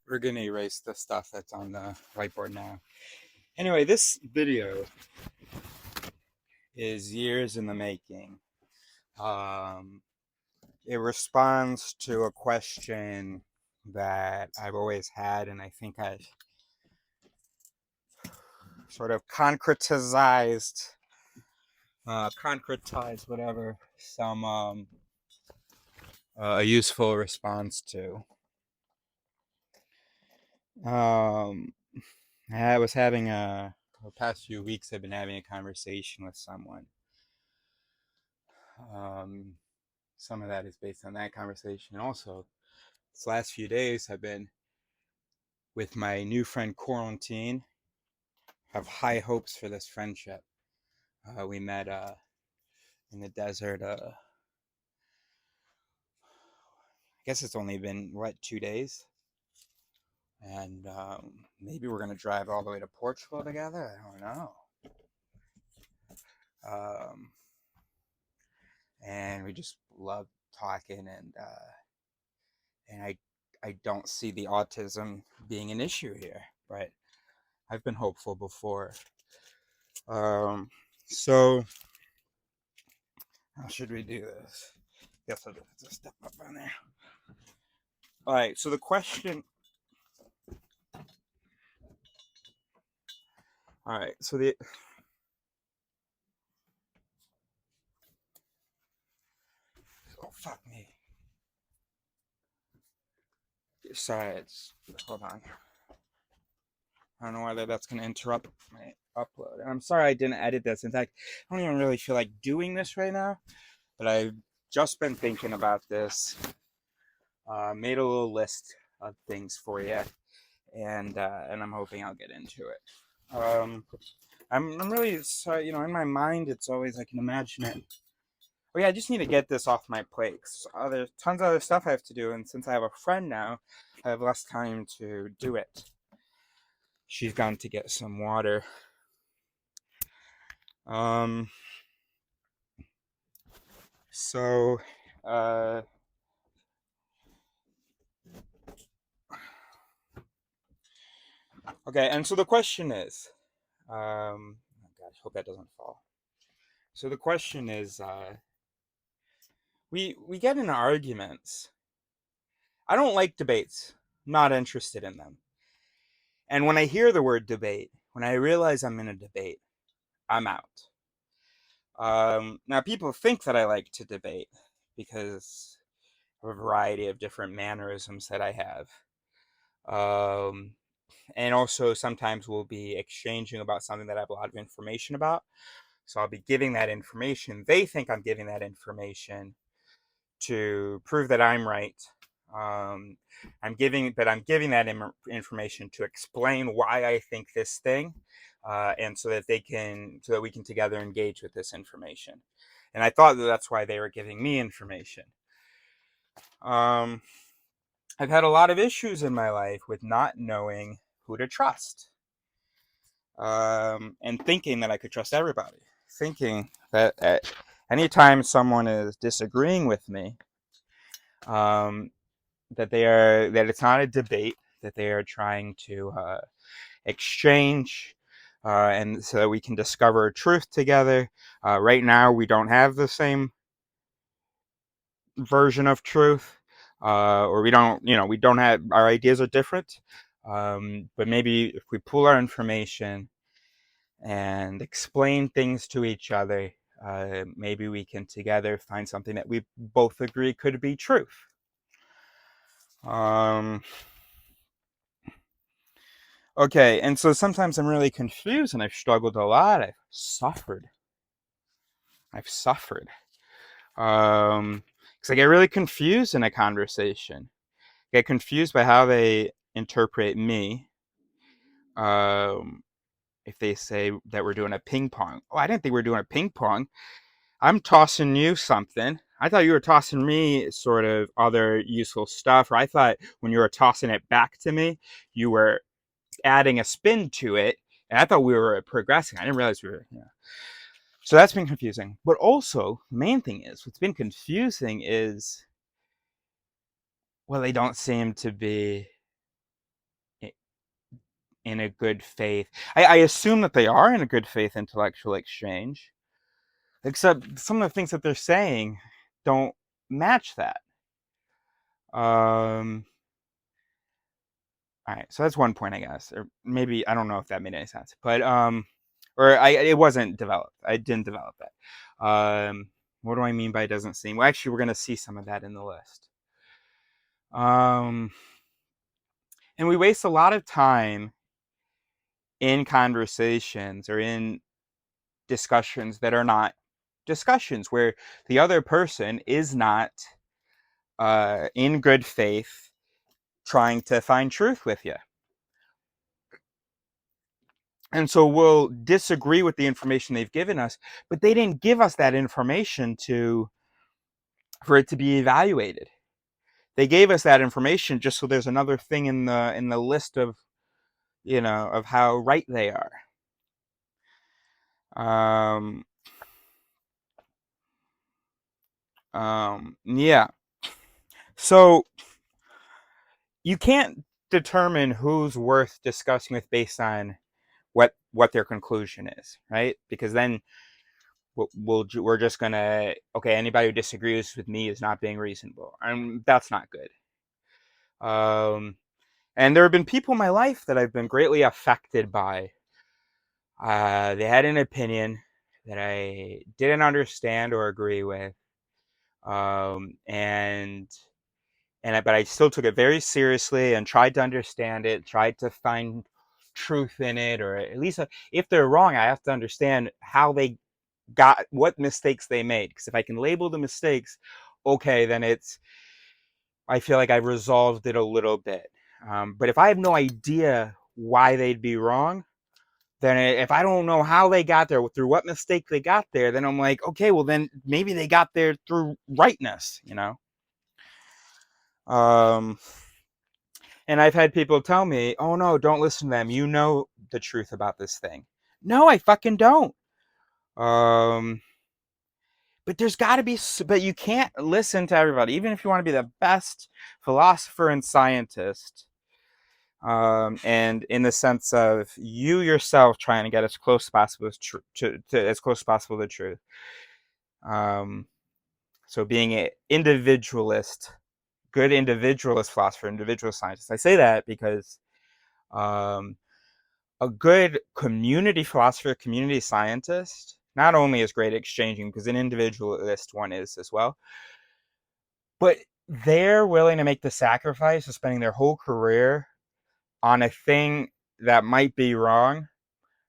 We're gonna erase the stuff that's on the whiteboard now. Anyway, this video is years in the making. Um, it responds to a question that I've always had, and I think I've sort of concretized whatever, some a useful response to. I was having the past few weeks I've been having a conversation with someone. Some of that is based on that conversation. Also, this last few days I've been with my new friend Quarantine. Have high hopes for this friendship. We met in the desert. I guess it's only been, 2 days? And maybe we're going to drive all the way to Portugal together. I don't know. And we just love talking, and I don't see the autism being an issue here, but I've been hopeful before. So how should we do this? Guess I'll just step up on there. All right. So the question. All right. So oh, fuck me. Sorry. Hold on. I don't know whether that's going to interrupt my upload. And I'm sorry I didn't edit this. In fact, I don't even really feel like doing this right now. But I've just been thinking about this. Made a little list of things for you, and I'm hoping I'll get into it. I'm really sorry. In my mind, it's always I can imagine it. Oh yeah, I just need to get this off my plate. There's tons of other stuff I have to do, and since I have a friend now, I have less time to do it. She's gone to get some water. So, okay, and so the question is, oh gosh, hope that doesn't fall. So the question is, we get in arguments. I don't like debates. I'm not interested in them. And when I hear the word debate, when I realize I'm in a debate, I'm out. Now, people think that I like to debate because of a variety of different mannerisms that I have. And also, sometimes we'll be exchanging about something that I have a lot of information about. So I'll be giving that information. They think I'm giving that information to prove that I'm right. I'm giving that information to explain why I think this thing, and so that we can together engage with this information. And I thought that's why they were giving me information. I've had a lot of issues in my life with not knowing who to trust, and thinking that I could trust everybody. Thinking that anytime someone is disagreeing with me, that it's not a debate, that they are trying to exchange, and so that we can discover truth together. Right now, we don't have the same version of truth, or we don't have, our ideas are different. But maybe if we pool our information and explain things to each other, maybe we can together find something that we both agree could be truth. Okay, and so sometimes I'm really confused, and I've struggled a lot. I've suffered. Because I get really confused in a conversation. I get confused by how they interpret me. If they say that we're doing a ping pong. Oh, I didn't think we were doing a ping pong. I'm tossing you something. I thought you were tossing me sort of other useful stuff. Or I thought when you were tossing it back to me, you were adding a spin to it. And I thought we were progressing. I didn't realize we were, So that's been confusing. But also, the main thing is, what's been confusing is, well, they don't seem to be in a good faith. I assume that they are in a good faith intellectual exchange, except some of the things that they're saying don't match that. All right, so that's one point, I guess, or maybe I don't know if that made any sense, but or it wasn't developed. I didn't develop that. What do I mean by it doesn't seem? Well, actually, we're gonna see some of that in the list. And we waste a lot of time in conversations or in discussions that are not discussions, where the other person is not in good faith trying to find truth with you. And so we'll disagree with the information they've given us, but they didn't give us that information for it to be evaluated. They gave us that information just so there's another thing in the list of, of how right they are. Yeah. So you can't determine who's worth discussing with based on what their conclusion is, right? Because then we're just gonna, okay, anybody who disagrees with me is not being reasonable, and that's not good. And there have been people in my life that I've been greatly affected by. They had an opinion that I didn't understand or agree with, but I still took it very seriously and tried to understand it, tried to find truth in it, or at least if they're wrong, I have to understand how they got, what mistakes they made. Because if I can label the mistakes, okay, then I feel like I've resolved it a little bit. But if I have no idea why they'd be wrong, then if I don't know how they got there, through what mistake they got there, then I'm like, okay, well then maybe they got there through rightness, And I've had people tell me, oh no, don't listen to them. You know the truth about this thing. No, I fucking don't. But there's got to be, but you can't listen to everybody, even if you want to be the best philosopher and scientist. And in the sense of you yourself trying to get as close as possible to as close as possible to the truth. So being an individualist, good individualist philosopher, individual scientist. I say that because a good community philosopher, community scientist, not only is great at exchanging, because an individualist one is as well, but they're willing to make the sacrifice of spending their whole career on a thing that might be wrong,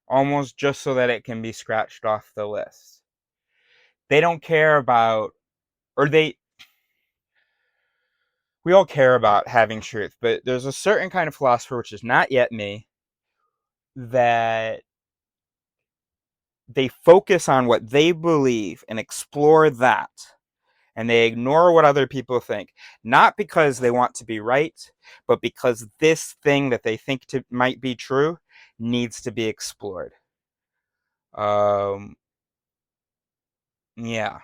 almost just so that it can be scratched off the list. They don't care about, or we all care about having truth, but there's a certain kind of philosopher, which is not yet me, that they focus on what they believe and explore that, and they ignore what other people think, not because they want to be right, but because this thing that they think might be true needs to be explored. Yeah,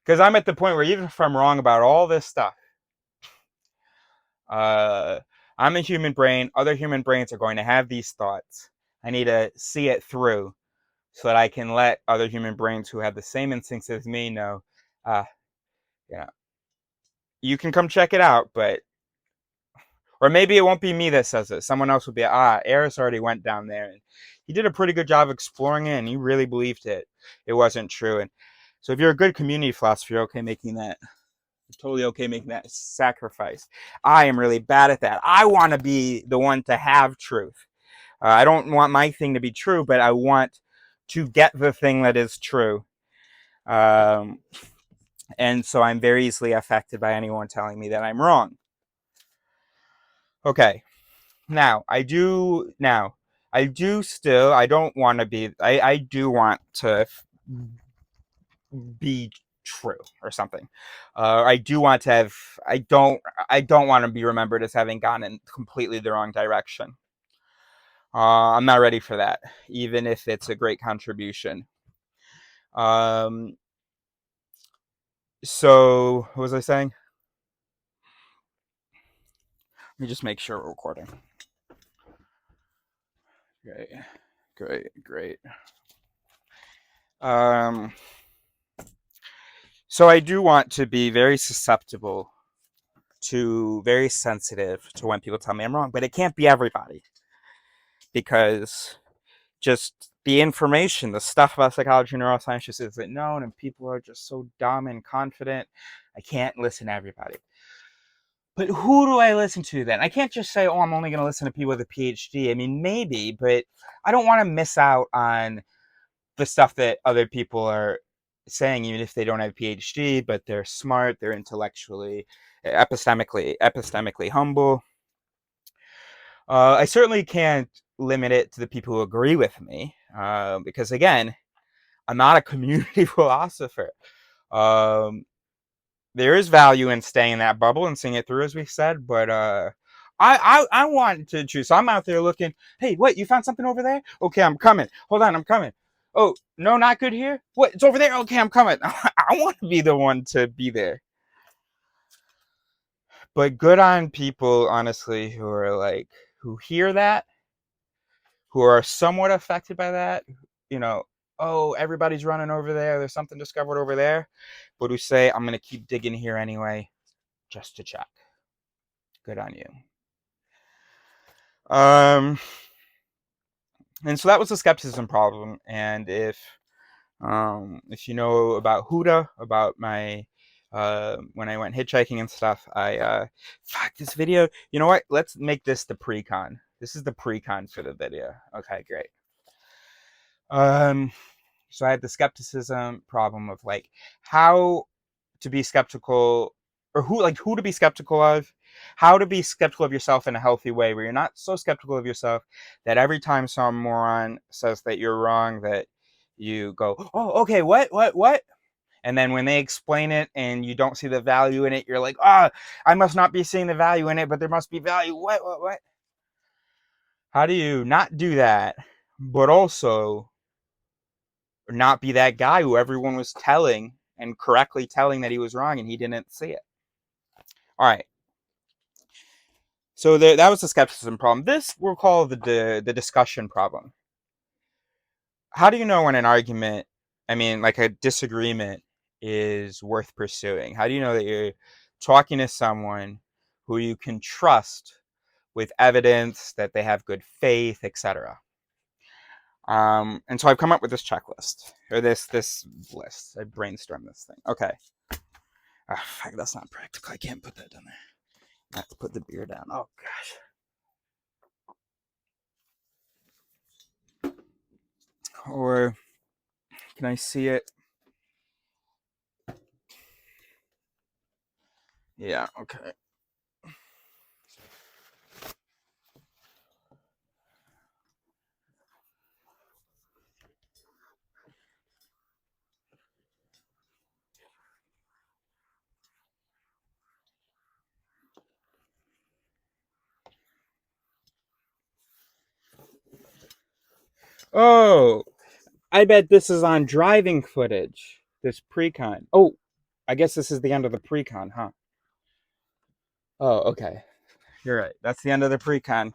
because I'm at the point where even if I'm wrong about all this stuff, I'm a human brain. Other human brains are going to have these thoughts. I need to see it through so that I can let other human brains who have the same instincts as me know, uh, you know, you can come check it out, but, or maybe it won't be me that says it. Someone else will be, Eris already went down there and he did a pretty good job exploring it and he really believed it wasn't true. And so if you're a good community philosopher, you're okay making that. Totally okay making that sacrifice. I am really bad at that. I want to be the one to have truth. I don't want my thing to be true, but I want to get the thing that is true. And so I'm very easily affected by anyone telling me that I'm wrong. Okay. I do want to be, I do want to be true or something. I do want to have, I don't want to be remembered as having gone in completely the wrong direction. I'm not ready for that, even if it's a great contribution. So what was I saying? Let me just make sure we're recording. Great, great, great. Um, so I do want to be very susceptible to, very sensitive to when people tell me I'm wrong, but it can't be everybody, because just the information, the stuff about psychology and neuroscience just isn't known, and people are just so dumb and confident. I can't listen to everybody. But who do I listen to then? I can't just say, oh, I'm only going to listen to people with a PhD. I mean, maybe, but I don't want to miss out on the stuff that other people are saying, even if they don't have a PhD, but they're smart, they're intellectually, epistemically humble. I certainly can't limit it to the people who agree with me, because again, I'm not a community philosopher. There is value in staying in that bubble and seeing it through, as we said, but I want to choose. So I'm out there looking. Hey, what? You found something over there? Okay, I'm coming. Hold on, I'm coming. Oh no, not good here. What? It's over there. Okay, I'm coming. I want to be the one to be there. But good on people, honestly, who are like, who hear that, who are somewhat affected by that. You know, oh, everybody's running over there. There's something discovered over there, but who say, I'm gonna keep digging here anyway, just to check. Good on you. Um, and so that was the skepticism problem. And if you know about Huda, about my when I went hitchhiking and stuff, fuck this video. You know what? Let's make this the pre-con. This is the pre-con for the video. Okay, great. So I had the skepticism problem of like how to be skeptical, or who to be skeptical of, how to be skeptical of yourself in a healthy way, where you're not so skeptical of yourself that every time some moron says that you're wrong, that you go, oh, okay, what? And then when they explain it and you don't see the value in it, you're like, ah, oh, I must not be seeing the value in it, but there must be value. What? How do you not do that, but also not be that guy who everyone was telling and correctly telling that he was wrong and he didn't see it? All right. So that was the skepticism problem. This we'll call the discussion problem. How do you know when an argument, I mean, like a disagreement, is worth pursuing? How do you know that you're talking to someone who you can trust with evidence, that they have good faith, etc.? And so I've come up with this checklist, or this list. I brainstormed this thing. Okay. Oh, fuck, that's not practical. I can't put that down there. I have to put the beer down. Oh gosh. Or can I see it? Yeah, okay. Oh, I bet this is on driving footage. This pre-con. Oh, I guess this is the end of the pre-con, huh? Oh, okay. You're right. That's the end of the pre-con.